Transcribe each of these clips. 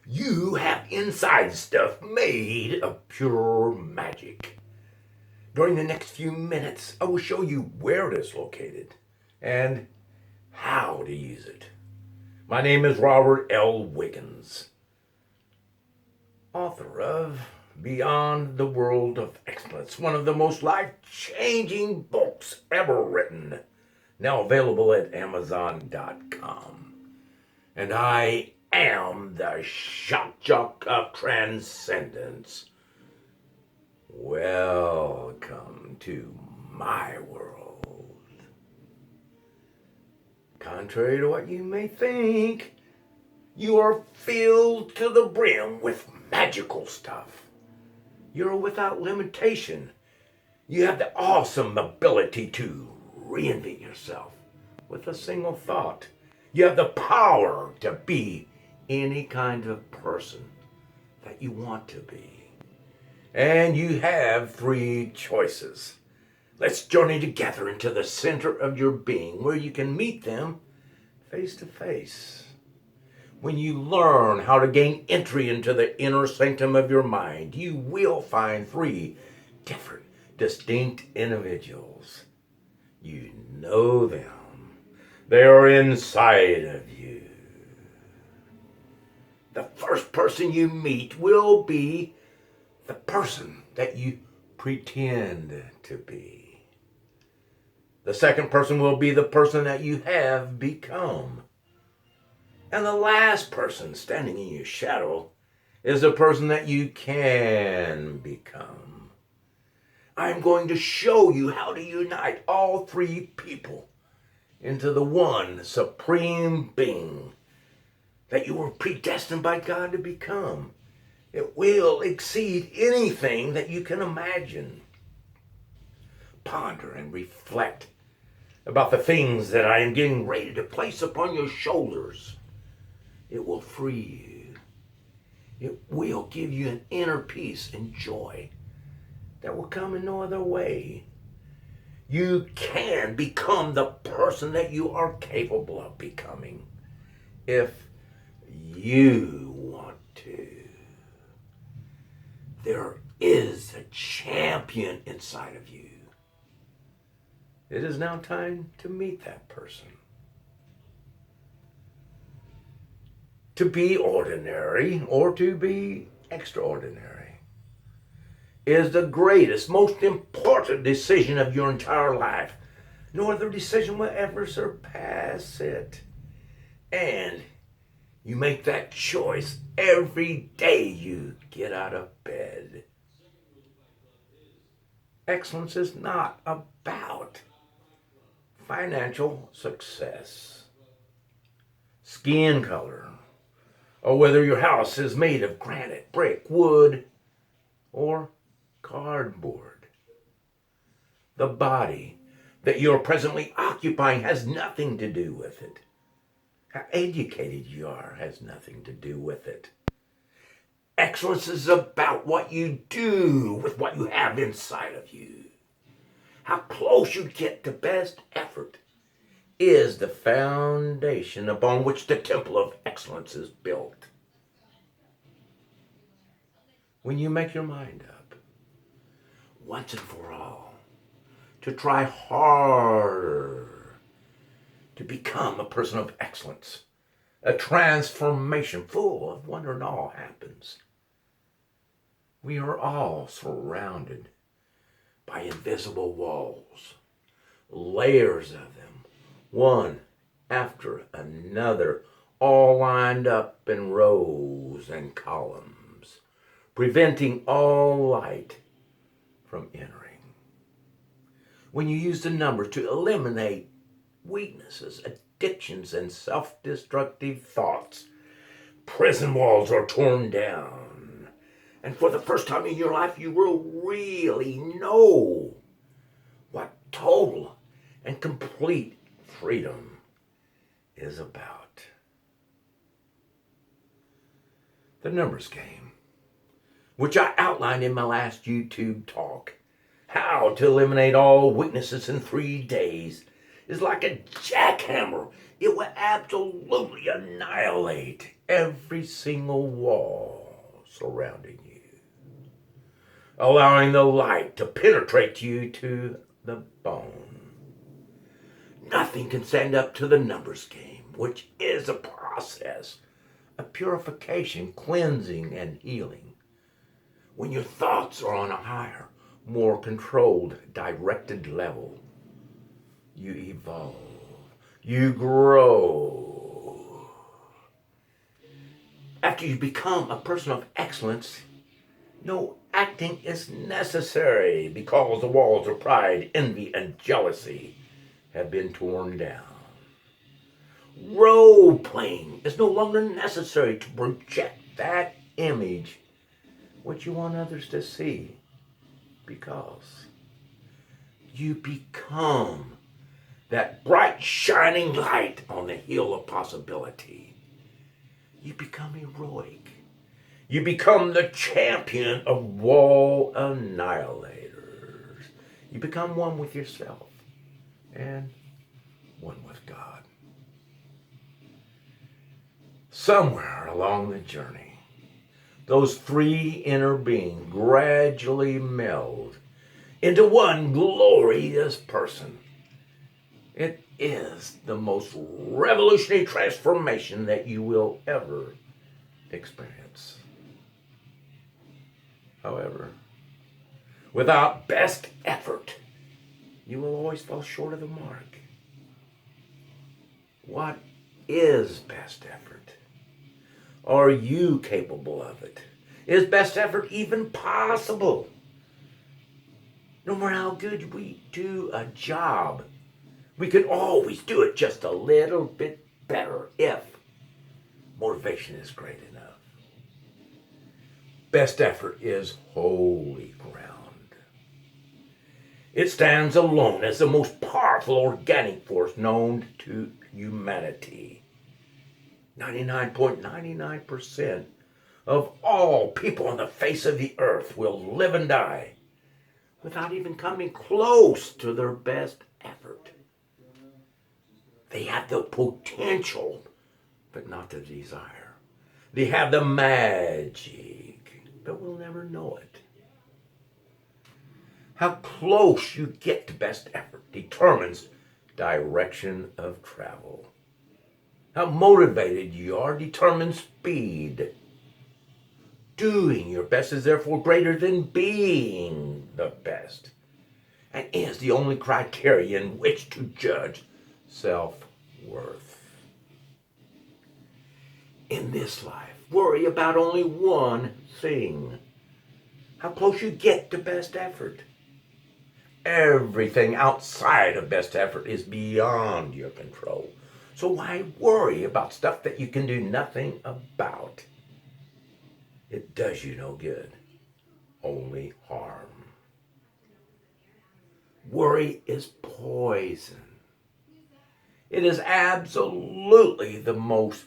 You have inside stuff made of pure magic. During the next few minutes, I will show you where it is located and how to use it. My name is Robert L Wiggins, author of Beyond the World of Excellence, one of the most life-changing books ever written, now available at Amazon.com. And I am the shock jock of transcendence. Welcome to my world. Contrary to what you may think, you are filled to the brim with magical stuff. You're without limitation. You have the awesome ability to reinvent yourself with a single thought. You have the power to be any kind of person that you want to be. And you have three choices. Let's journey together into the center of your being where you can meet them face to face. When you learn how to gain entry into the inner sanctum of your mind, you will find three different, distinct individuals. You know them. They are inside of you. The first person you meet will be the person that you pretend to be. The second person will be the person that you have become. And the last person standing in your shadow is the person that you can become. I'm going to show you how to unite all three people into the one supreme being that you were predestined by God to become. It will exceed anything that you can imagine. Ponder and reflect about the things that I am getting ready to place upon your shoulders. It will free you. It will give you an inner peace and joy that will come in no other way. You can become the person that you are capable of becoming if you want to. There is a champion inside of you. It is now time to meet that person. To be ordinary or to be extraordinary is the greatest, most important decision of your entire life. No other decision will ever surpass it. And you make that choice every day you get out of bed. Excellence is not about financial success, skin color, or whether your house is made of granite, brick, wood, or cardboard. The body that you're presently occupying has nothing to do with it. How educated you are has nothing to do with it. Excellence is about what you do with what you have inside of you. How close you get to best effort is the foundation upon which the temple of excellence is built. When you make your mind up, once and for all, to try harder to become a person of excellence, a transformation full of wonder and awe happens. We are all surrounded by invisible walls, layers of them, one after another, all lined up in rows and columns, preventing all light from entering. When you use the numbers to eliminate weaknesses, addictions, and self-destructive thoughts, prison walls are torn down. And for the first time in your life, you will really know what total and complete freedom is about. The numbers game, which I outlined in my last YouTube talk, how to eliminate all weaknesses in 3 days, is like a jackhammer. It will absolutely annihilate every single wall surrounding you, allowing the light to penetrate you to the bone. Nothing can stand up to the numbers game, which is a process of purification, cleansing, and healing. When your thoughts are on a higher, more controlled, directed level, you evolve, you grow. After you become a person of excellence, no acting is necessary because the walls of pride, envy, and jealousy have been torn down. Role playing is no longer necessary to project that image which you want others to see, because you become that bright shining light on the hill of possibility. You become heroic. You become the champion of wall annihilators. You become one with yourself and one with God. Somewhere along the journey, those three inner beings gradually meld into one glorious person. It is the most revolutionary transformation that you will ever experience. However, without best effort, you will always fall short of the mark. What is best effort? Are you capable of it? Is best effort even possible? No matter how good we do a job, we can always do it just a little bit better if motivation is great enough. Best effort is holy ground. It stands alone as the most powerful organic force known to humanity. 99.99% of all people on the face of the earth will live and die without even coming close to their best effort. They have the potential, but not the desire. They have the magic, but we'll never know it. How close you get to best effort determines direction of travel. How motivated you are determines speed. Doing your best is therefore greater than being the best, and is the only criteria in which to judge self-worth. In this life, worry about only one thing: how close you get to best effort. Everything outside of best effort is beyond your control. So why worry about stuff that you can do nothing about? It does you no good, only harm. Worry is poison. It is absolutely the most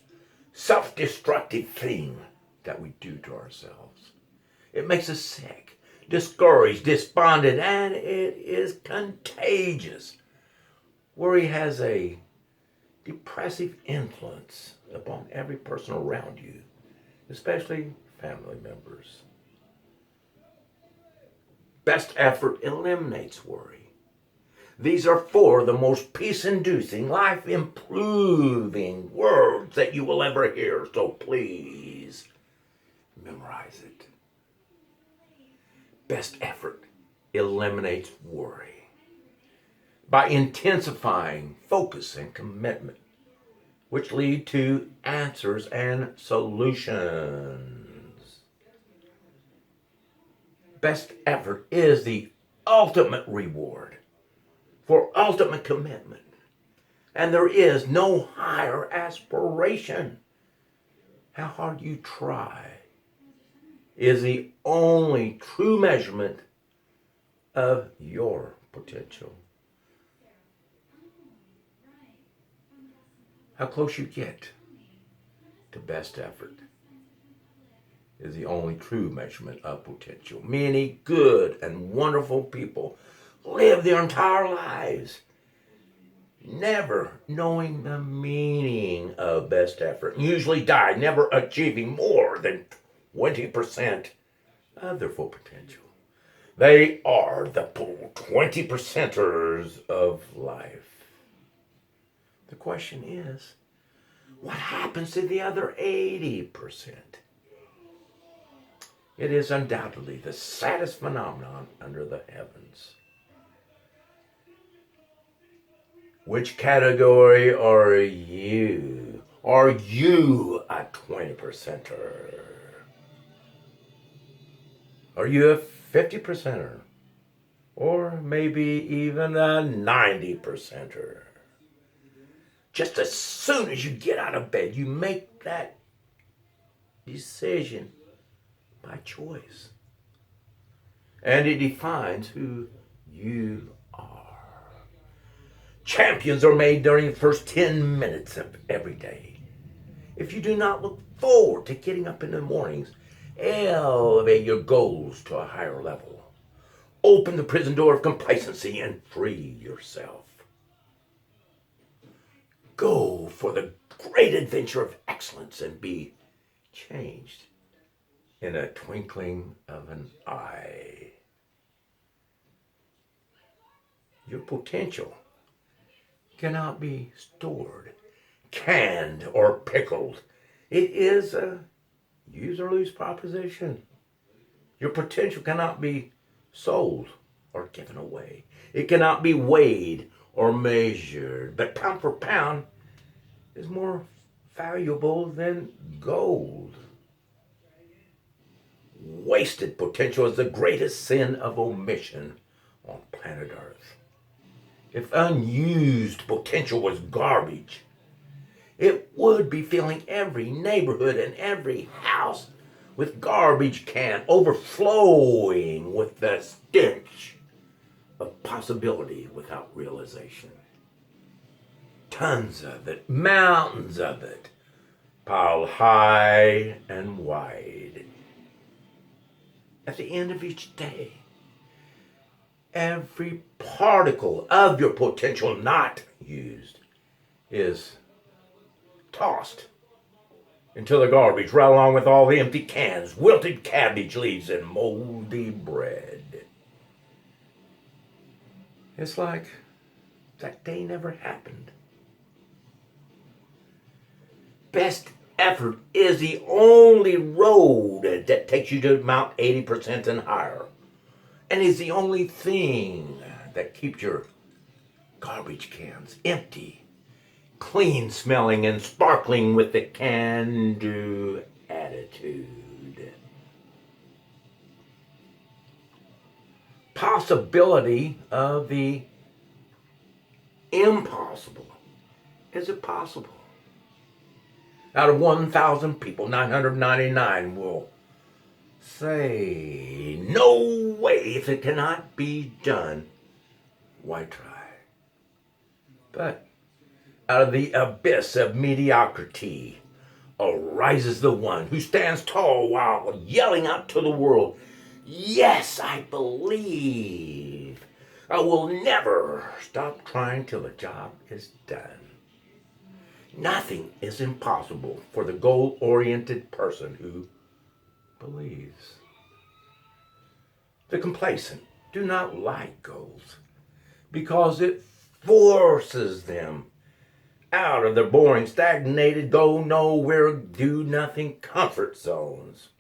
self-destructive thing that we do to ourselves. It makes us sick, discouraged, despondent, and it is contagious. Worry has a depressive influence upon every person around you, especially family members. Best effort eliminates worry. These are four of the most peace-inducing, life-improving words that you will ever hear, so please memorize it. Best effort eliminates worry by intensifying focus and commitment, which lead to answers and solutions. Best effort is the ultimate reward for ultimate commitment, and there is no higher aspiration. How hard you try is the only true measurement of your potential. How close you get to best effort is the only true measurement of potential. Many good and wonderful people live their entire lives never knowing the meaning of best effort, and usually die never achieving more than 20% of their full potential. They are the 20%ers of life. The question is, what happens to the other 80%? It is undoubtedly the saddest phenomenon under the heavens. Which category are you? Are you a 20%er? Are you a 50%er? Or maybe even a 90%er? Just as soon as you get out of bed, you make that decision by choice. And it defines who you are. Champions are made during the first 10 minutes of every day. If you do not look forward to getting up in the mornings, elevate your goals to a higher level. Open the prison door of complacency and free yourself. Go for the great adventure of excellence and be changed in a twinkling of an eye. Your potential cannot be stored, canned, or pickled. It is a use or lose proposition. Your potential cannot be sold or given away. It cannot be weighed or measured. But pound for pound is more valuable than gold. Wasted potential is the greatest sin of omission on planet Earth. If unused potential was garbage, it would be filling every neighborhood and every house with garbage can overflowing with the stench of possibility without realization. Tons of it, mountains of it, piled high and wide. At the end of each day, every particle of your potential not used is tossed into the garbage right along with all the empty cans, wilted cabbage leaves, and moldy bread. It's like that day never happened. Best effort is the only road that takes you to Mount 80% and higher, and is the only thing that keeps your garbage cans empty, clean smelling, and sparkling with the can-do attitude. Possibility of the impossible. Is it possible? Out of 1,000 people, 999 will say, no way, if it cannot be done, why try? But out of the abyss of mediocrity arises the one who stands tall while yelling out to the world, yes, I believe. I will never stop trying till the job is done. Nothing is impossible for the goal-oriented person who believes. The complacent do not like goals because it forces them out of their boring, stagnated, go nowhere, do nothing comfort zones.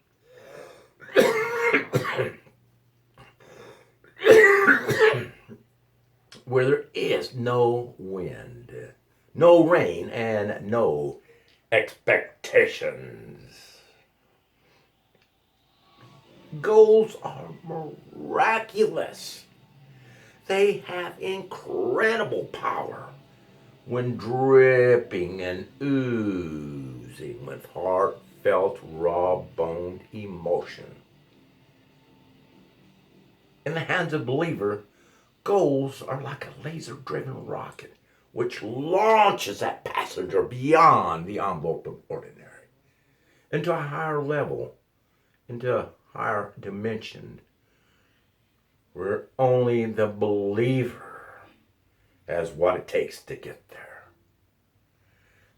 Where there is no wind, no rain, and no expectations. Goals are miraculous. They have incredible power when dripping and oozing with heartfelt, raw-boned emotion. In the hands of a believer, goals are like a laser-driven rocket which launches that passenger beyond the envelope of ordinary, into a higher level, into a higher dimension, where only the believer as what it takes to get there.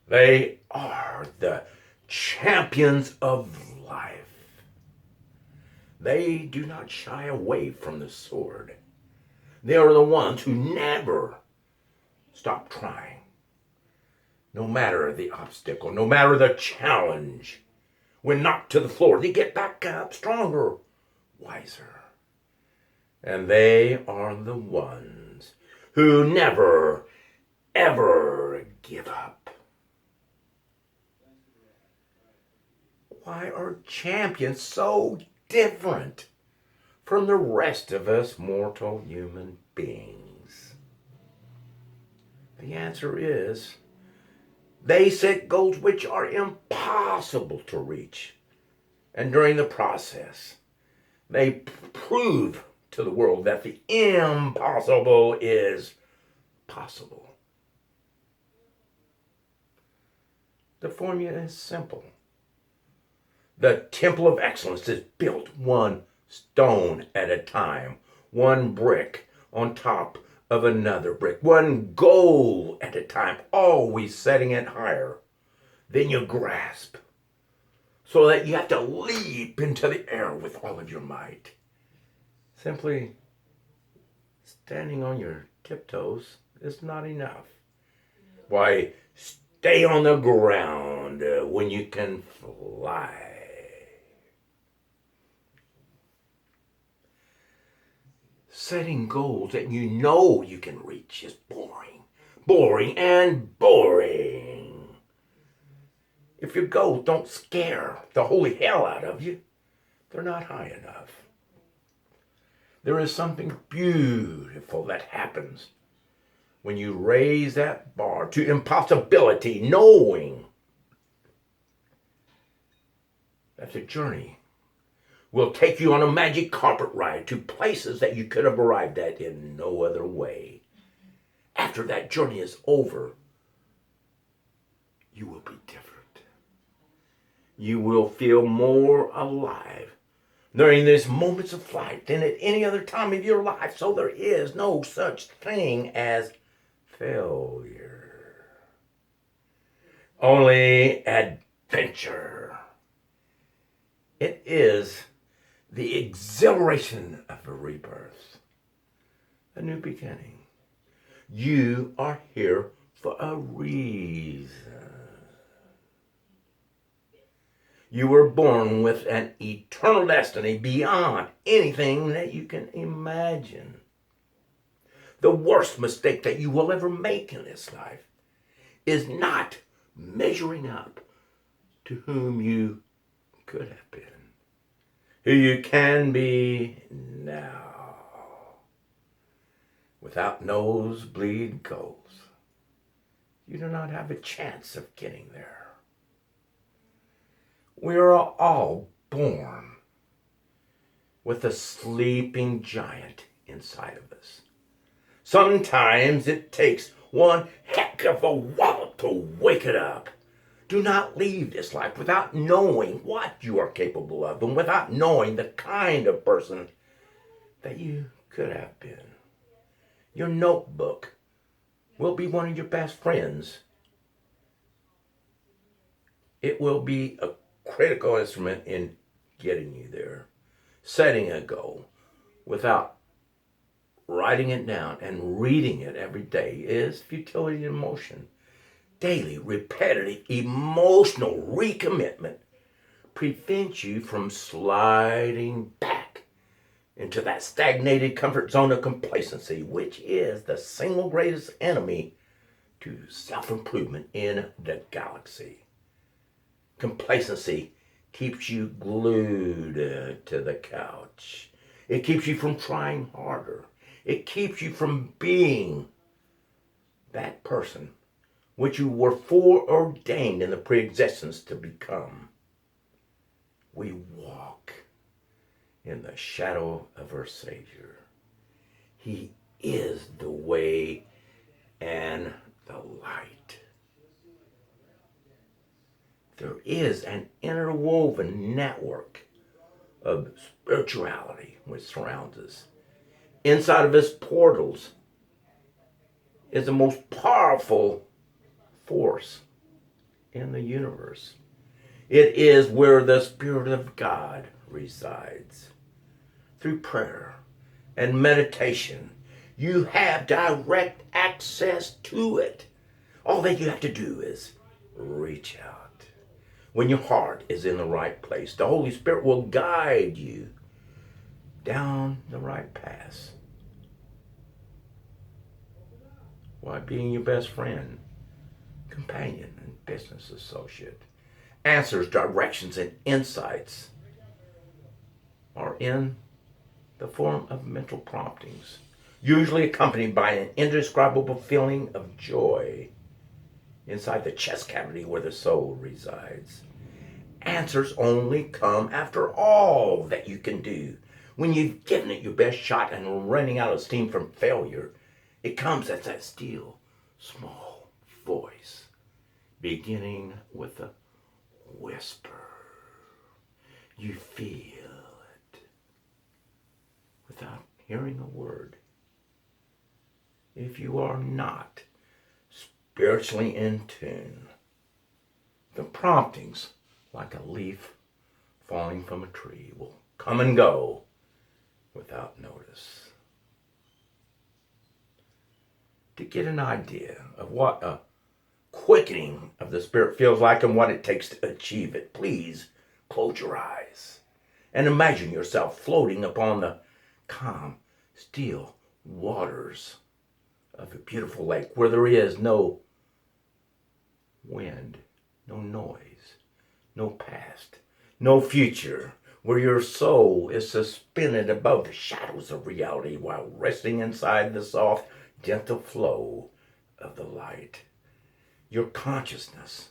They are the champions of life. They do not shy away from the sword. They are the ones who never stop trying. No matter the obstacle, no matter the challenge, when knocked to the floor, they get back up stronger, wiser. And they are the ones who never, ever give up. Why are champions so different from the rest of us mortal human beings? The answer is they set goals which are impossible to reach. And during the process, they prove to the world that the impossible is possible. The formula is simple. The temple of excellence is built one stone at a time, one brick on top of another brick, one goal at a time, always setting it higher than you grasp, so that you have to leap into the air with all of your might. Simply standing on your tiptoes is not enough. Why, stay on the ground when you can fly. Setting goals that you know you can reach is boring. Boring and boring. If your goals don't scare the holy hell out of you, they're not high enough. There is something beautiful that happens when you raise that bar to impossibility, knowing that the journey will take you on a magic carpet ride to places that you could have arrived at in no other way. After that journey is over, you will be different. You will feel more alive during these moments of flight than at any other time of your life. So there is no such thing as failure. Only adventure. It is the exhilaration of a rebirth, a new beginning. You are here for a reason. You were born with an eternal destiny beyond anything that you can imagine. The worst mistake that you will ever make in this life is not measuring up to whom you could have been, who you can be now. Without nosebleed goals, you do not have a chance of getting there. We are all born with a sleeping giant inside of us. Sometimes it takes one heck of a wallop to wake it up. Do not leave this life without knowing what you are capable of and without knowing the kind of person that you could have been. Your notebook will be one of your best friends. It will be a critical instrument in getting you there. Setting a goal without writing it down and reading it every day is futility in motion. Daily, repetitive, emotional recommitment prevents you from sliding back into that stagnated comfort zone of complacency, which is the single greatest enemy to self-improvement in the galaxy. Complacency keeps you glued to the couch. It keeps you from trying harder. It keeps you from being that person which you were foreordained in the pre-existence to become. We walk in the shadow of our Savior. He is the way and the light. There is an interwoven network of spirituality which surrounds us. Inside of us portals is the most powerful force in the universe. It is where the Spirit of God resides. Through prayer and meditation, you have direct access to it. All that you have to do is reach out. When your heart is in the right place, the Holy Spirit will guide you down the right path. While being your best friend, companion, and business associate. Answers, directions, and insights are in the form of mental promptings, usually accompanied by an indescribable feeling of joy inside the chest cavity where the soul resides. Answers only come after all that you can do. When you've given it your best shot and running out of steam from failure, it comes as that still, small voice, beginning with a whisper. You feel it without hearing a word. If you are not spiritually in tune, the promptings, like a leaf falling from a tree, will come and go without notice. To get an idea of what a quickening of the Spirit feels like and what it takes to achieve it, please close your eyes and imagine yourself floating upon the calm, still waters of a beautiful lake where there is no wind, no noise, no past, no future, where your soul is suspended above the shadows of reality while resting inside the soft, gentle flow of the light. Your consciousness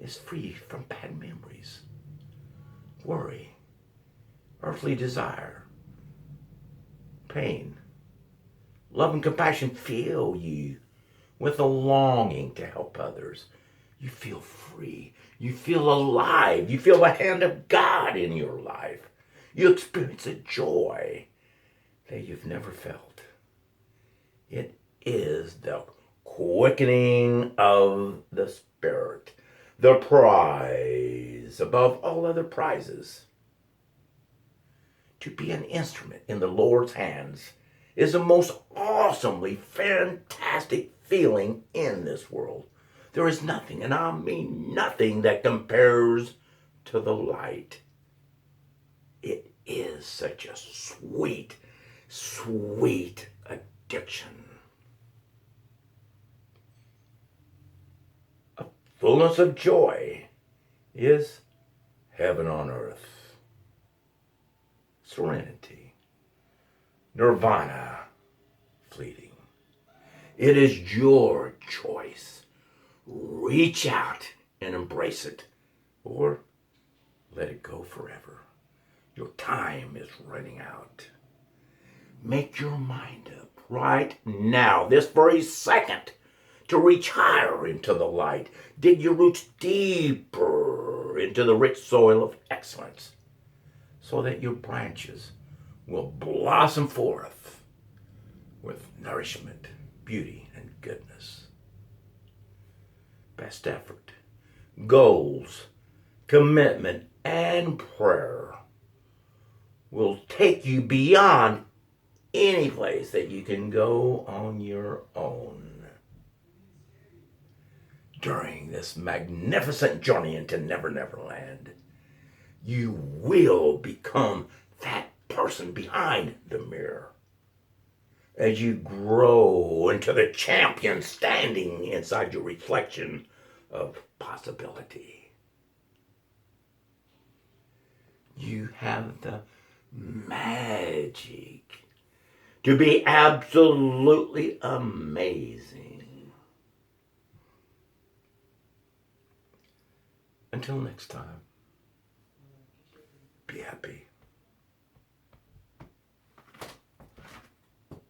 is free from bad memories, worry, earthly desire, pain. Love and compassion fill you with a longing to help others. You feel free. You feel alive. You feel the hand of God in your life. You experience a joy that you've never felt. It is the quickening of the Spirit, the prize above all other prizes. To be an instrument in the Lord's hands is the most awesomely fantastic feeling in this world. There is nothing, and I mean nothing, that compares to the light. It is such a sweet, sweet addiction. A fullness of joy is heaven on earth. Serenity, nirvana, fleeting. It is your choice. Reach out and embrace it, or let it go forever. Your time is running out. Make your mind up right now, this very second, to reach higher into the light. Dig your roots deeper into the rich soil of excellence, so that your branches will blossom forth with nourishment, beauty, and goodness. Best effort, goals, commitment, and prayer will take you beyond any place that you can go on your own. During this magnificent journey into Never Never Land, you will become that person behind the mirror as you grow into the champion standing inside your reflection of possibility. You have the magic to be absolutely amazing. Until next time, be happy.